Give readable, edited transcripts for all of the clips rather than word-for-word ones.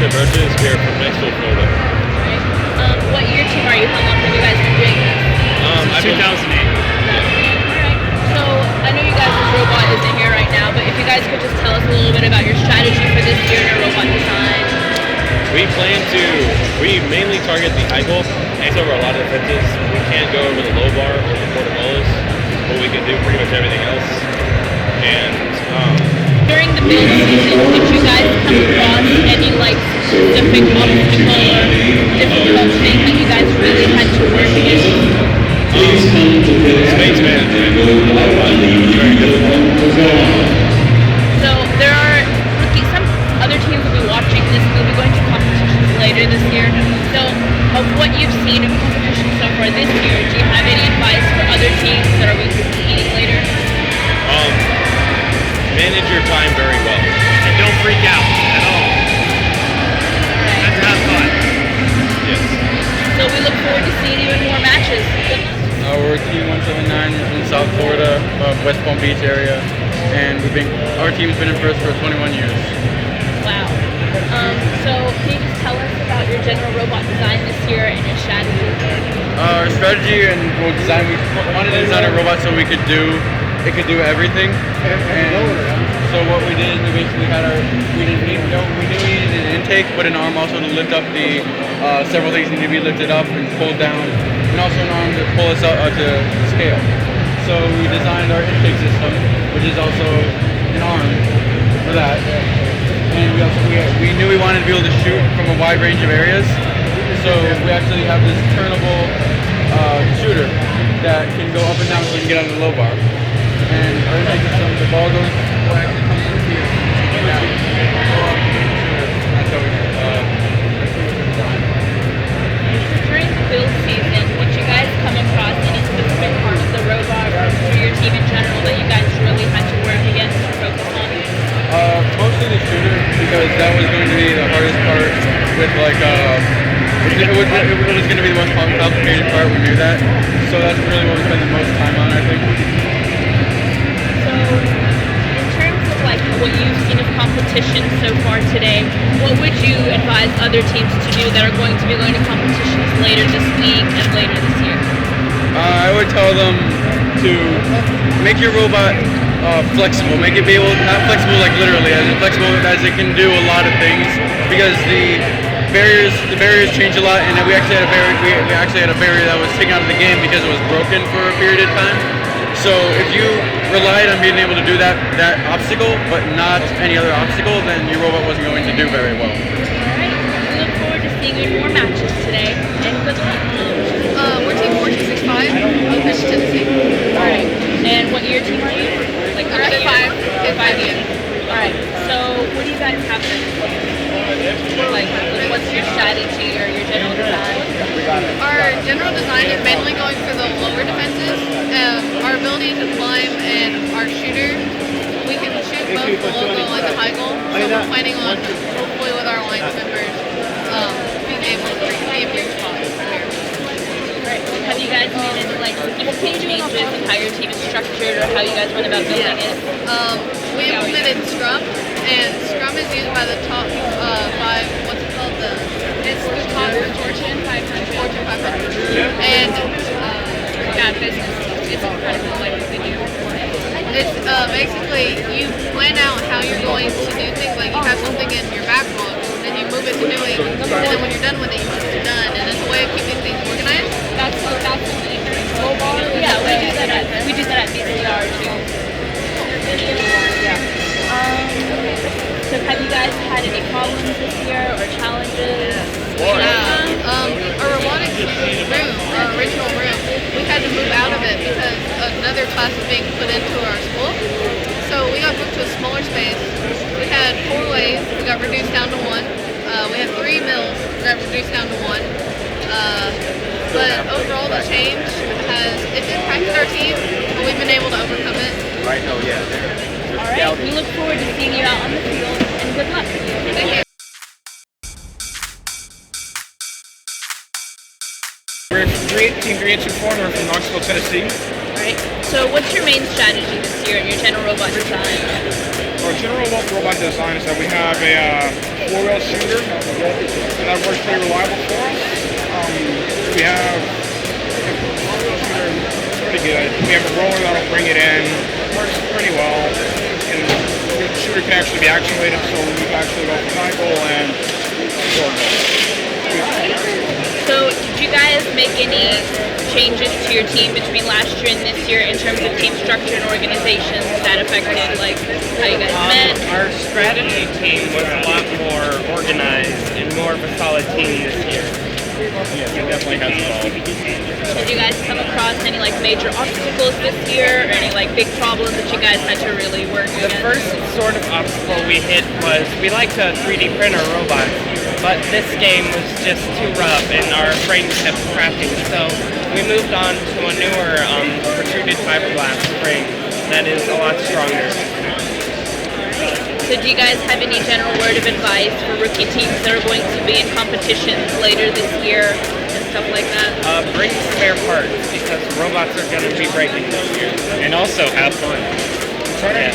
Palmetto Versus here from Maxwell, Florida. Right. What year team are you? How long have you guys been doing this? 2008. Alright. So I know you guys' robot isn't here right now, but if you guys could just tell us a little bit about your strategy for this year in your robot design. We mainly target the high goal, hangs over a lot of the fences. We can't go over the low bar or the portobellos, but we can do pretty much everything else. And during the build season, did you guys come across any like specific obstacle or difficult thing that you guys really had to work against? space management, very difficult. So there are some other teams will be watching this. We'll be going to competitions later this year. So of what you've seen of competitions so far this year, do you have any advice for other teams that are going to be competing later? Manage your time very well. And don't freak out at all. And have fun. Yes. So we look forward to seeing you in more matches. Good luck. We're Team 179 from South Florida, West Palm Beach area, and our team's been in first for 21 years. Wow. So can you just tell us about your general robot design this year and your strategy? Our strategy and design, we wanted to design a robot so it could do everything. And so what we did, we basically we knew we needed an intake, but an arm also to lift up the several things need to be lifted up and pulled down, and also an arm to pull us up to scale. So we designed our intake system, which is also an arm for that. And we knew we wanted to be able to shoot from a wide range of areas. So we actually have this turnable shooter that can go up and down so we can get on the low bar. And our intake system, the ball will actually come through here and down. Go up and shoot it. That's how we During the build season, did you guys come across any specific part of the robot or your team in general that you guys really had to work against or focus on? Mostly the shooter, because that was going to be the hardest part with it was going to be the most complicated part, we knew that. So that's really what we spent the most time on, I think. So, in terms of like what you've seen of competition so far today, what would you advise other teams to do that are going to be going to competitions later this week and later this year? I would tell them to make your robot flexible. Make it be able, not flexible like literally, as flexible as it can do a lot of things, because the barriers change a lot, and we actually had a barrier that was taken out of the game because it was broken for a period of time. So if you relied on being able to do that obstacle, but not any other obstacle, then your robot wasn't going to do very well. Alright, we look forward to seeing you in more matches today, and good luck. We're Team 4265 of Michigan, Tennessee. Alright, and what year team are you? Like We're at 5 years. Alright, so what do you guys have for like what's your strategy or your general design? Our general design is mainly going for the lower defenses. Our ability to climb and our shooter, we can shoot both the low goal and the high goal. So we're planning on, hopefully with our alliance members, being able to be a big spot here. Right. Have you guys made any like significant changes in how your team is structured or how you guys went about building it? We implemented Scrum, and Scrum is used by the top 5, what's it called? It's the top Fortune 500. Fortune 500. And business. It's incredible what you can do. It's basically, you plan out how you're going to do things, like you have something in your backlog, then you move it to doing, and then when you're done with it, you move it to done, and it's a way of keeping things organized. That's mobile. Yeah, we do that at BCR too. Yeah. So have you guys had any problems this year or challenges? Our robotics room, our original room, we had to move out of it because another class was being put into our school. So we got moved to a smaller space. We had 4 ways, we got reduced down to 1. We had 3 mills, we got reduced down to 1. But overall the change it's impacted our team, but we've been able to overcome it. Right, oh yeah. Alright, we look forward to seeing you out on the field, and good luck. Thank you. We're Team 384, and we're from Knoxville, Tennessee. Alright, so what's your main strategy this year in your general robot design? Our general robot design is that we have a four-wheel shooter, and that works pretty reliable for us. We have four-wheel shooter, it's pretty good. We have a roller that'll bring it in, works pretty well, and the shooter can actually be actuated, so we can actually go from high goal and short goal. So, did you guys make any changes to your team between last year and this year in terms of team structure and organization that affected like how you guys met? Our strategy team was a lot more organized and more of a solid team this year. Yes, it definitely has evolved. Did you guys come across any like major obstacles this year or any like big problems that you guys had to really work The against? first sort of obstacle we hit was we like to 3D print our robots, but this game was just too rough and our frames kept cracking. So we moved on to a newer protruded fiberglass frame that is a lot stronger. So do you guys have any general word of advice for rookie teams that are going to be in competitions later this year and stuff like that? Bring spare parts because robots are going to be breaking this year. And also have fun. Try to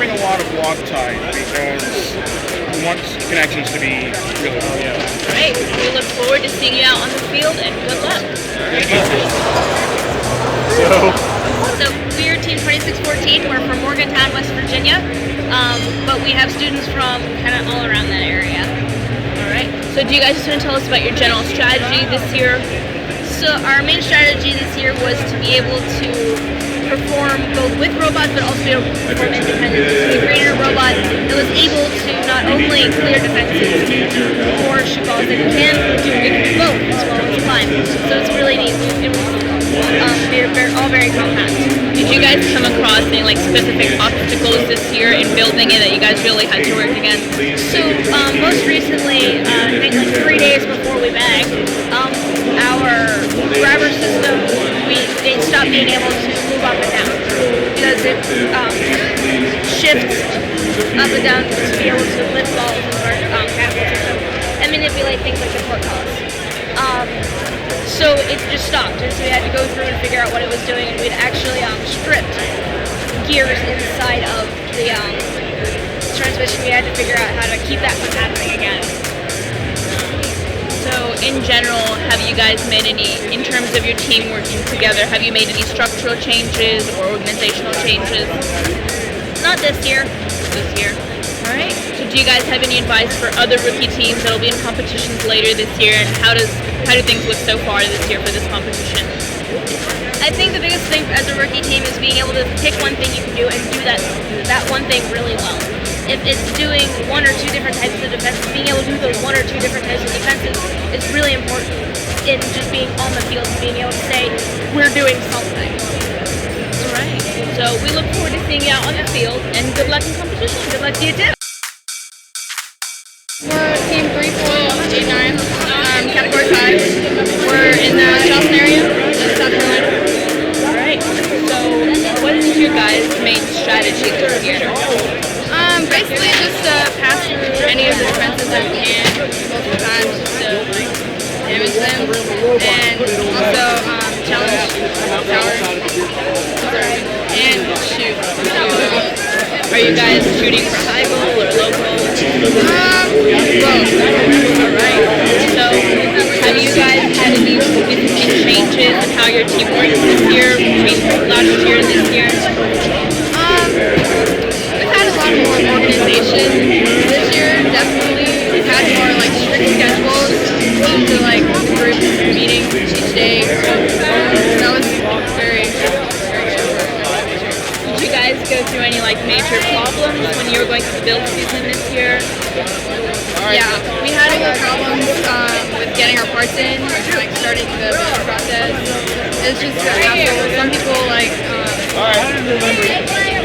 bring a lot of walk time because we want connections to be really good. Great. We look forward to seeing you out on the field and good luck. So we're Team 2614. We're from Morgantown, West Virginia, but we have students from kind of all around that area. All right. So do you guys just want to tell us about your general strategy this year? So our main strategy this year was to be able to perform both with robots but also be able to perform independently. So we created a robot that was able to not only clear defenses or shoot balls, it can do both as well as climb. So it's really neat. It was they're all very compact. Did you guys come across any like specific obstacles this year in building it that you guys really had to work against? So most recently, I think like 3 days before we bagged, our grabber system, they stopped being able to move up and down because it shifts up and down to be able to lift balls in our capital system and manipulate things like the portcullis. So it just stopped, and so we had to go through and figure out what it was doing, and we'd actually stripped gears inside of the transmission. We had to figure out how to keep that from happening again. So in general, have you guys made any, in terms of your team working together, have you made any structural changes or organizational changes? Not this year. This year. All right. So do you guys have any advice for other rookie teams that'll be in competitions later this year, and how do things look so far this year for this competition? I think the biggest thing as a rookie team is being able to pick one thing you can do and do that one thing really well. If it's doing one or two different types of defenses, being able to do those one or two different types of defenses is really important in just being on the field and being able to say, we're doing something. All right. So we look forward to seeing you out on the field, and good luck in competition. Good luck to you too. We're Team 3489, Category 5. We're in the Charleston area in South Carolina. All right. So what is your guys' main strategy this year? Basically just pass through any of the defenses that we can multiple times just to damage them, and also challenge, power, and shoot. Are you guys shooting for high goal or low goal? Both. All right. So have you guys had any significant changes in how your team works this year between last year and this year? We've had a lot more organization this year. Definitely, we've had more like strict schedules to like group meetings each day. That was very, very good. Did you guys go through any like major problems when you were going through the build season this year? Yeah, we had a lot of problems with getting our parts in, like starting the build process. It was just a hassle. Some people like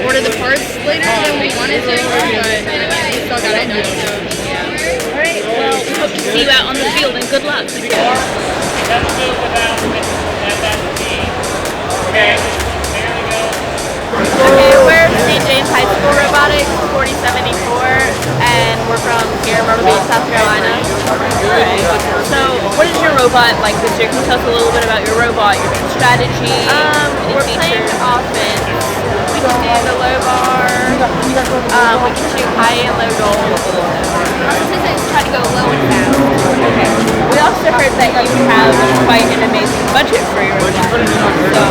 ordered the parts later than we wanted to, but we still got it done. So yeah. All right. Well, we hope to see you out on the field, and good luck. Okay, we're St. James High School Robotics 4074, and we're from here, Myrtle Beach, South Carolina. Alright. So, what is your robot like this year? Can you tell us a little bit about your robot, your strategy? We're playing offense. We and a low bar. We can shoot high and low goals. Try to go low and fast. Okay. We also heard that you have quite an amazing budget for your robot. So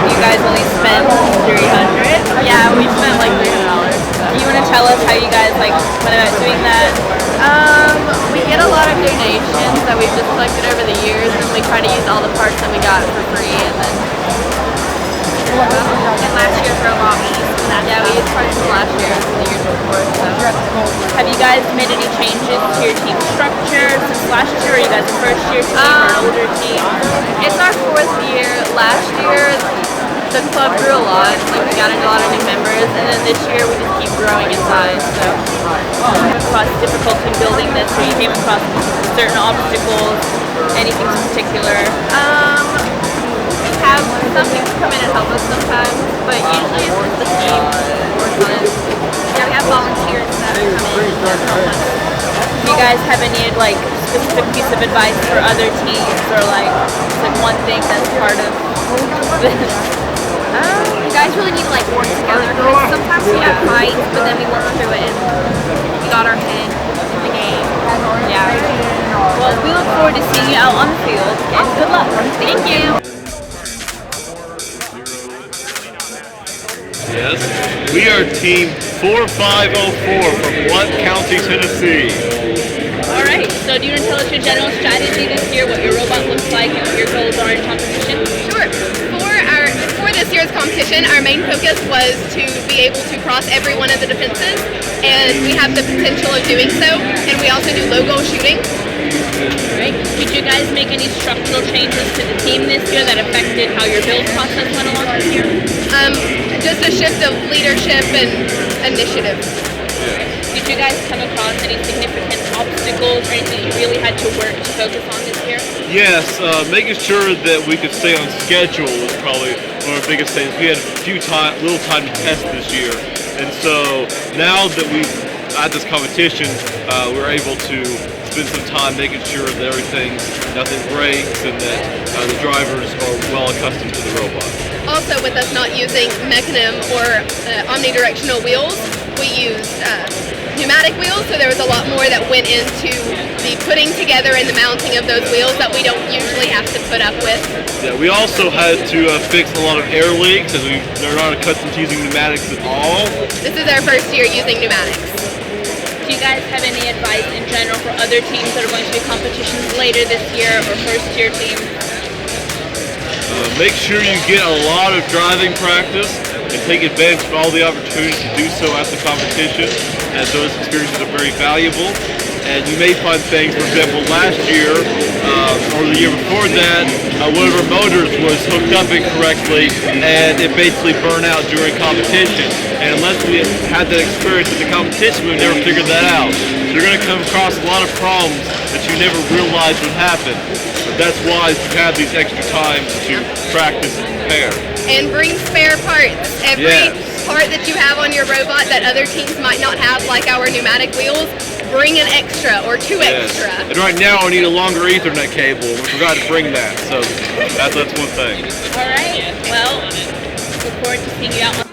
you guys only spent $300. Yeah, we spent like $300. Do you want to tell us how you guys went about doing that? We get a lot of donations that we've just collected over the years, and we try to use all the parts that we got for free. And then last year's robot, we used parts from last year and the years before. So. Have you guys made any changes to your team structure since last year? Are you guys a first year team or an older team? It's our 4th year. Last year, the club grew a lot. Like we got into a lot of new members, and then this year we just keep growing in size. So You came across difficulty in building this, or you came across certain obstacles, anything in particular? we have some people come in and help us sometimes, but usually it's just the team works on it. Yeah, we have volunteers that come in and help us. Do you guys have any specific piece of advice for other teams, or one thing that's part of this? You guys really need to work together because sometimes we have fights, but then we work through it and we got our head in the game. Yeah. Well, we look forward to seeing you out on the field, and good luck. Thank you. Yes, we are team 4504 from Blount County, Tennessee. All right. So, do you want to tell us your general strategy this year, what your robot looks like, and what your goals are in competition? Sure. For this year's competition, our main focus was to be able to cross every one of the defenses, and we have the potential of doing so. And we also do low goal shooting. Right. Did you guys make any structural changes to the team this year that affected how your build process went along this year? Just a shift of leadership and initiative. Did you guys come across any significant obstacles or anything you really had to work to focus on this year? Yes, making sure that we could stay on schedule was probably one of our biggest things. We had little time to test this year, and so now that we've at this competition, we're able to spend some time making sure that nothing breaks, and that the drivers are well accustomed to the robot. Also, with us not using mechanism or omnidirectional wheels, we used pneumatic wheels, so there was a lot more that went into the putting together and the mounting of those wheels that we don't usually have to put up with. Yeah, we also had to fix a lot of air leaks, as they're not accustomed to using pneumatics at all. This is our first year using pneumatics. Do you guys have any advice in general for other teams that are going to be competitions later this year, or first-year teams? Make sure you get a lot of driving practice and take advantage of all the opportunities to do so at the competition, as those experiences are very valuable. And you may find things, for example, last year or the year before that, one of our motors was hooked up incorrectly and it basically burned out during competition. And unless we had that experience at the competition, we've never figured that out. So you're going to come across a lot of problems that you never realized would happen. But that's why you have these extra times to practice and prepare. And bring spare parts. Every part that you have on your robot that other teams might not have, like our pneumatic wheels, bring an extra or two extra. And right now I need a longer Ethernet cable. We forgot to bring that, so that's one thing. All right. Well, look forward to seeing you out on